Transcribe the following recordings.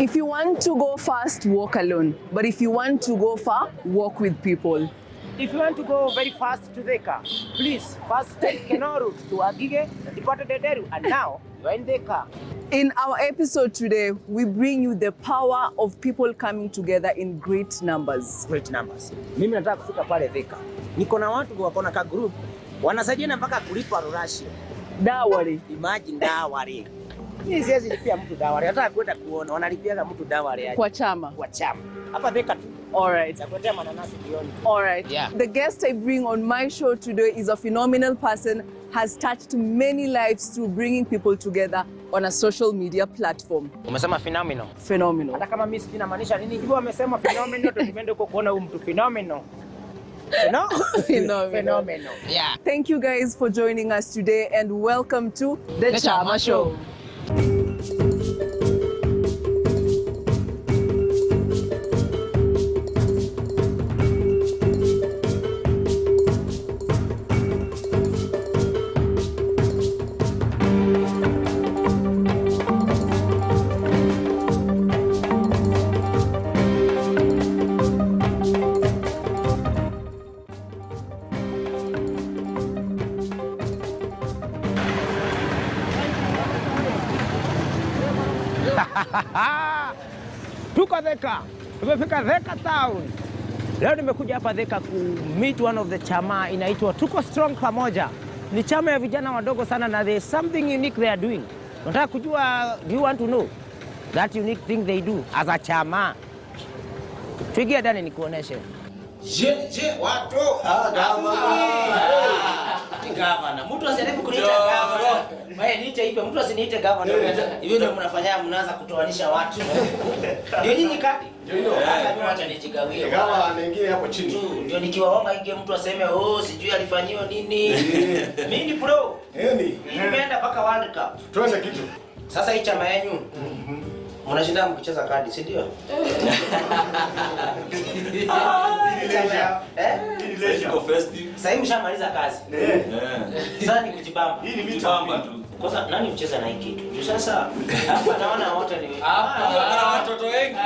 If you want to go fast, walk alone. But if you want to go far, walk with people. If you want to go very fast to Thika, please first take Kenol route to Agige, Dipata Dederu, and now you're in Thika. In our episode today, we bring you the power of people coming together in great numbers. Great numbers. Mimi nataka kufika pale Thika. Niko na watu wako na ka group wanasaidiana mpaka kulipa rurashio. Dowry. Imagine dowry. Mimi siwezi lipia mtu dowry. Nataka kwenda kuona wanalipiaga mtu dowry aje. Kwa chama. Kwa chama. Hapa Thika tu. All right. Nakuletea mananasi jioni. All right. Yeah. The guest I bring on my show today is a phenomenal person, has touched many lives through bringing people together on a social media platform. Umesema phenomenal. Phenomenal. Hata kama mimi sijui maanisha nini, hivyo wamesema phenomenal, tuende huko kuona huyu mtu phenomenal. No? Phenomenal. Yeah. Thank you guys for joining us today and welcome to the CHAMAA Show. Tuko Thika. Tumefika Thika town. Leo nimekuja hapa Thika ku meet one of the chama inaitwa Tuko Strong Pamoja. Ni chama ya vijana wadogo sana na there is something unique they are doing. Unataka kujua, do you want to know that unique thing they do as a chama? Tuingie ndani nikuoneshe. Je, watu. Gavana. Mtu asijaribu kuniita gavana. Wewe niite hivyo, mtu asiniite gavana. Hivyo ndio mnafanya, mnaanza kutoanisha watu. Ndio nyinyi kati. Ndio. Acha nijigawie. Gavana anaingia hapo chini. Ndio nikiwaomba ingie mtu aseme, "Oh, sijui alifanyiwa nini." Mimi ni pro. Nimeenda mpaka World Cup. Tuache kitu. Sasa hii chama yenu. Mnashinda mkicheza kadi, si ndio? Sasa hivi mshamaliza kazi. Sasa ni kujibamba. Hii ni mitamba tu. Kwanza nani mcheza na hiki kitu? Sasa hapa naona wote ni hapa kuna watoto wengi.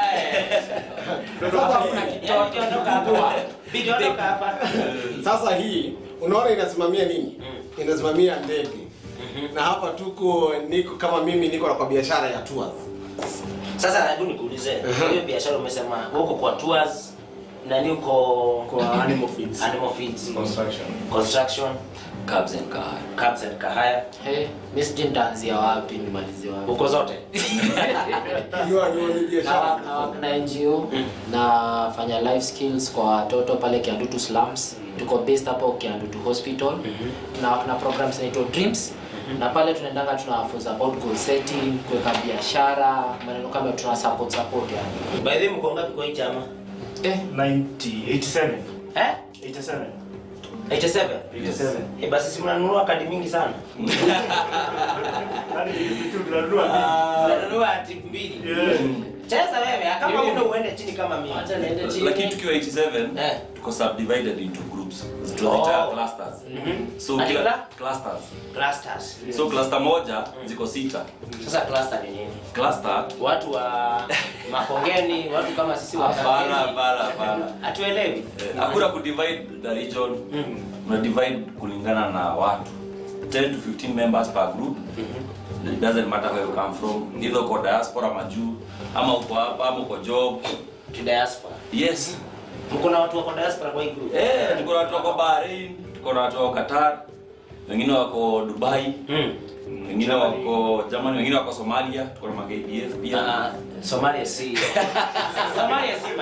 Sasa hii unaona inasimamia nini? Inasimamia ndege. Na hapa niko kama mimi niko na kwa biashara ya tours. Sasa hebu nikuulize, hiyo biashara umesema uko kwa tours na ni uko kwa animal feeds. Animal feeds. Construction. Cabs and kahaya. Hey, mimi sijui nitaanzia wapi nimalizie wapi. Uko zote. Ni biashara. Na NGO nafanya life skills kwa watoto pale Kiandutu slums. Tuko based hapo Kiandutu hospital. Na kuna programs inaitwa Dreams. Na pale tunaendanga tunafunza about goal setting, kuweka biashara, maneno kama tuna support yani. By the way mko ngapi kwa hii chama? 87. 87. Basi si mnanunua kadi mingi sana. Tunanunua tip mbili. Cheza wewe kama una uende chini kama mimi. Acha niende chini. Lakini tukiwa 87 tuko subdivided into groups. Tunaita clusters. So kila clusters. So cluster moja ziko 6. Sasa cluster ni nini? Cluster Watu wa Makongeni, watu kama sisi wa Hapana. Hatuelewi. Hakuna ku divide the region. Una divide kulingana na watu. 10 to 15 members per group. It doesn't matter where you come from. Either uko diaspora majuu ama uko hapa ama uko job. Diaspora. Yes. Mko na watu wa diaspora kwa hii group? Tuko na watu wako Bahrain, tuko na watu wako Qatar, wengine wako Dubai, wengine wako Germany, wengine wako Somalia, tuko na KDF pia. Somalia si. Somalia si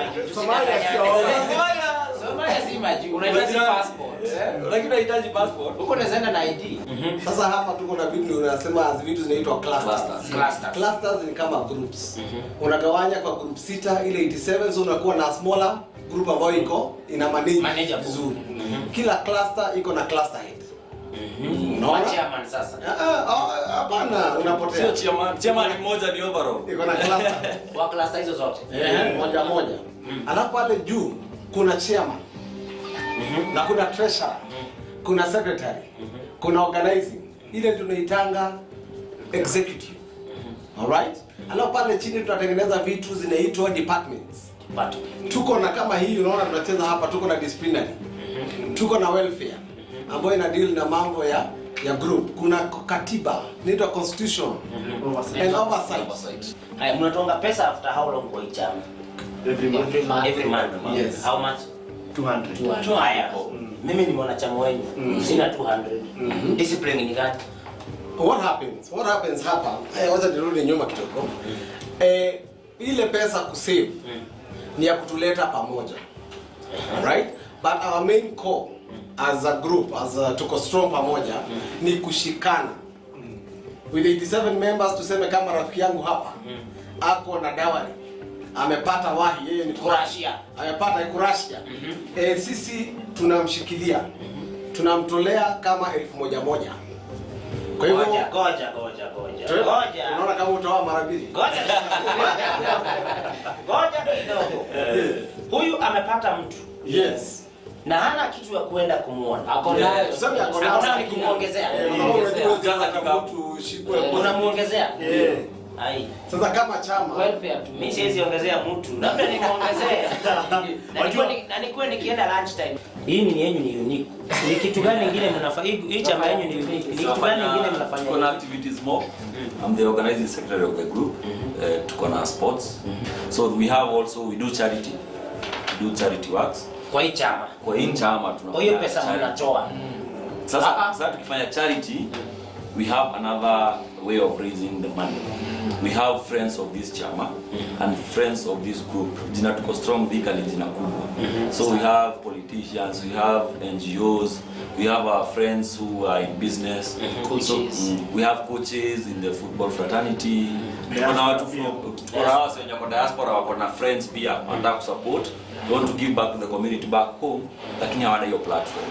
majuu. Unahitaji passport. Lakini unahitaji passport. Uko unaenda na ID. Sasa hapa tuko na vitu unasema vitu zinaitwa clusters. Clusters ni kama groups. Unagawanya kwa group 6 ile 87, so unakuwa na smaller group ambayo ina manage vizuri. Kila cluster iko na cluster head. Unaona chairman sasa? Hapana, unapotea. Sio chairman mmoja ni overall. Iko na cluster. Kwa cluster hizo zote. Moja. Alafu pale juu kuna chairman. Na kuna treasurer. Kuna secretary. Kuna organizing. Ile tunaitanga executive. All right? Alafu pale chini tunatengeneza vitu zinaitwa departments. Tuko na kama hii unaona tunacheza hapa, tuko na disciplinary. Tuko na welfare ambayo ina deal na mambo ya group. Kuna katiba, inaitwa constitution and oversight. Haya, mnatonga pesa after how long kwa chama? Every month. Yes. How much? 200. Haya. Mimi ni mwanachama wenu. Sina 200. Discipline ni gani? What happens hapa? Wacha nirudi nyuma kidogo. Ile pesa kusave ni ya kutuleta pamoja. Right? But our main core as a group, tuko strong pamoja, ni kushikana. With 87 members, tuseme kama rafiki yangu hapa ako na dowry, amepata wahi, yeye ni kurashia, amepata kurashia. Sisi tunamshikilia, tunamtolea kama 1,100. Kwa hivyo ngoja. Unaona kama utaoa mara mbili. Ngoja kidogo. Huyu amepata mtu. Yes. Na hana kitu ya kuenda kumuona. Ako nayo. Sasa ako nayo kumuongezea. Unamuongezea? Ai. Sasa kama chama mimi siwezi ongezea mtu. Labda nimuongezee. Na nikuwe nikienda lunch time. Hii ni yenu ni unique. Ni kitu gani kingine mnafanya? Hii chama yenu ni unique. Ni kitu gani kingine mnafanya? Kuna activities more. I'm the organizing secretary of the group. Tuko na sports. So we do charity. We do charity works. Kwa hii chama. Kwa hii chama tunafanya. Hiyo pesa mnatoa. Sasa tukifanya charity, we have another way of raising the money. We have friends of this chama and friends of this group. Jina tuko strong Thika ni jina kubwa. So we have politicians, we have NGOs, we have our friends who are in business. Coaches. We have coaches in the football fraternity. Kuna watu kwa diaspora wako na friends pia wanataka kusupport. They want to give back to the community back home, lakini hawana hiyo platform.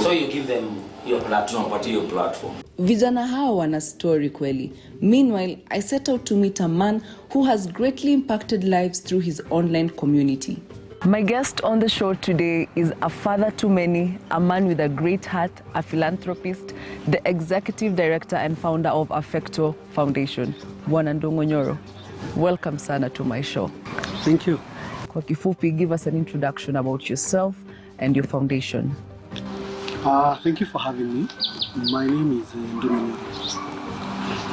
So you give them your platform, your platform. Vijana hawa wana story kweli. Meanwhile, I set out to meet a man who has greatly impacted lives through his online community. My guest on the show today is a father to many, a man with a great heart, a philanthropist, the executive director and founder of Affecto Foundation, Ndung'u Nyoro. Welcome sana to my show. Thank you. Kwa kifupi, give us an introduction about yourself and your foundation. Thank you for having me. My name is Ndung'u Nyoro.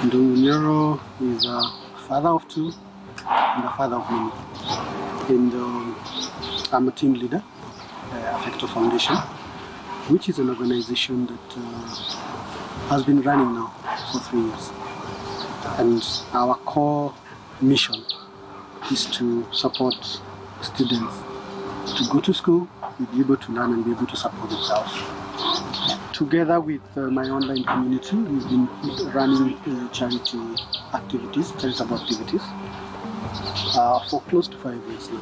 Ndung'u Nyoro is a father of two and a father of many. And I'm a team leader, Affecto Foundation, which is an organization that has been running now for 3 years. And our core mission is to support students to go to school, be able to learn and be able to support themselves. Together with my online community, we've been running charity activities, charitable activities, for close to 5 years now,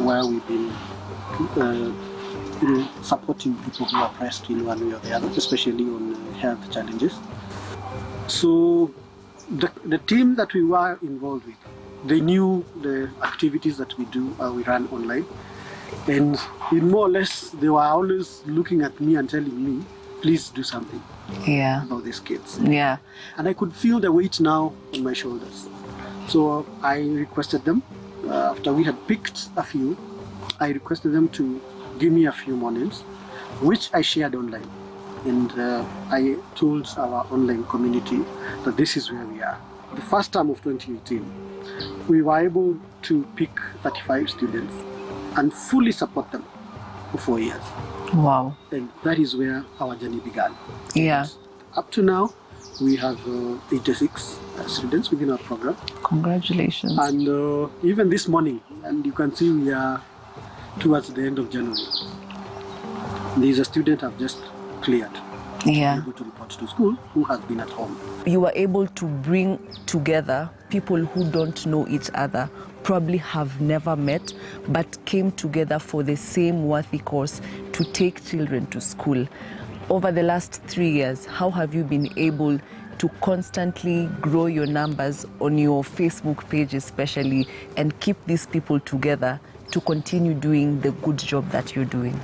where we've been supporting people who are oppressed in one way or the other, especially on health challenges. So the team that we were involved with, they knew the activities that we do, we run online. And in more or less, they were always looking at me and telling me, please do something about these kids. Yeah. And I could feel the weight now on my shoulders. So I requested them, after we had picked a few, I requested them to give me a few more names, which I shared online. And I told our online community that this is where we are. The first term of 2018, we were able to pick 35 students and fully support them for 4 years. Wow. And that is where our journey began. Yeah. And up to now, we have 86 students within our program. Congratulations. And even this morning, and you can see we are towards the end of January. There is a student I've just cleared. Yeah. Able to report to school who has been at home. You were able to bring together people who don't know each other, probably have never met, but came together for the same worthy cause to take children to school. Over the last 3 years, how have you been able to constantly grow your numbers on your Facebook page especially and keep these people together to continue doing the good job that you're doing?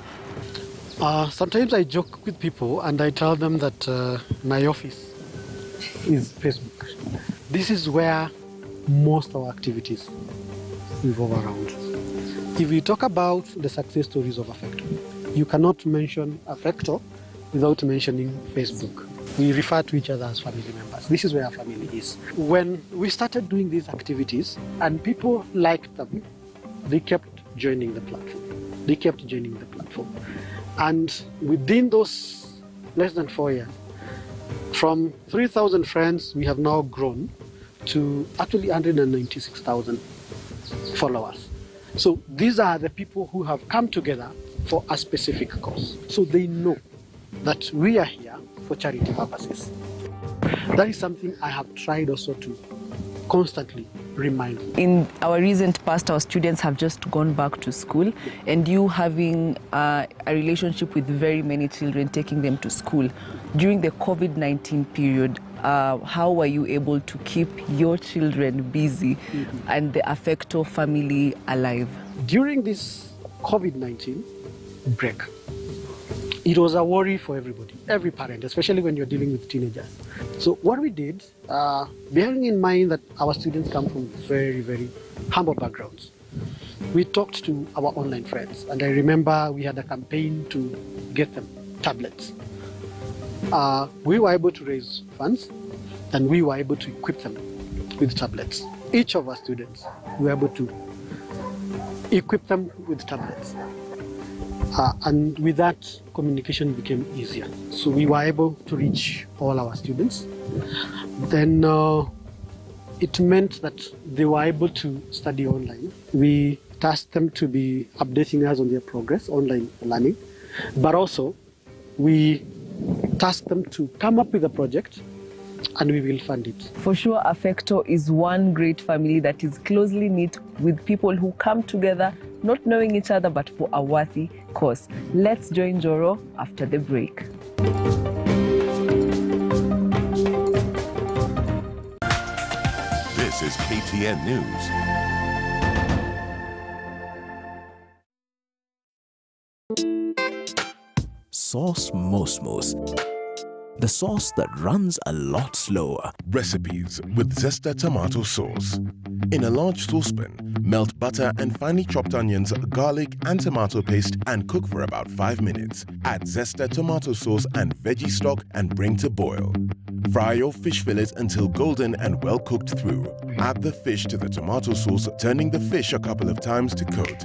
Sometimes I joke with people and I tell them that my office is Facebook. This is where most of our activities revolve around. If you talk about the success stories of Affecto, you cannot mention Affecto without mentioning Facebook. We refer to each other as family members. This is where our family is. When we started doing these activities and people liked them, they kept joining the platform. And within those less than 4 years, from 3,000 friends, we have now grown to actually 196,000 followers. So these are the people who have come together for a specific cause. So they know that we are here for charity purposes. That is something I have tried also to constantly remind them. In our recent past, our students have just gone back to school, and you having a relationship with very many children, taking them to school. During the COVID-19 period, how were you able to keep your children busy and the Affecto family alive? During this COVID-19 break, it was a worry for everybody, every parent, especially when you're dealing with teenagers. So what we did, bearing in mind that our students come from very, very humble backgrounds, we talked to our online friends. And I remember we had a campaign to get them tablets. We were able to raise funds, and we were able to equip them with tablets. Each of our students, we were able to equip them with tablets. And with that, communication became easier. So we were able to reach all our students. Then it meant that they were able to study online. We tasked them to be updating us on their progress, online learning. But also, we tasked them to come up with a project, and we will fund it. For sure, Affecto is one great family that is closely knit with people who come together, not knowing each other, but for a worthy cause. Let's join Joro after the break. This is KTN News. Sauce Mosmos, the sauce that runs a lot slower. Recipes with Zesta tomato sauce. In a large saucepan, melt butter and finely chopped onions, garlic and tomato paste and cook for about 5 minutes. Add Zesta tomato sauce and veggie stock and bring to boil. Fry your fish fillets until golden and well cooked through. Add the fish to the tomato sauce, turning the fish a couple of times to coat.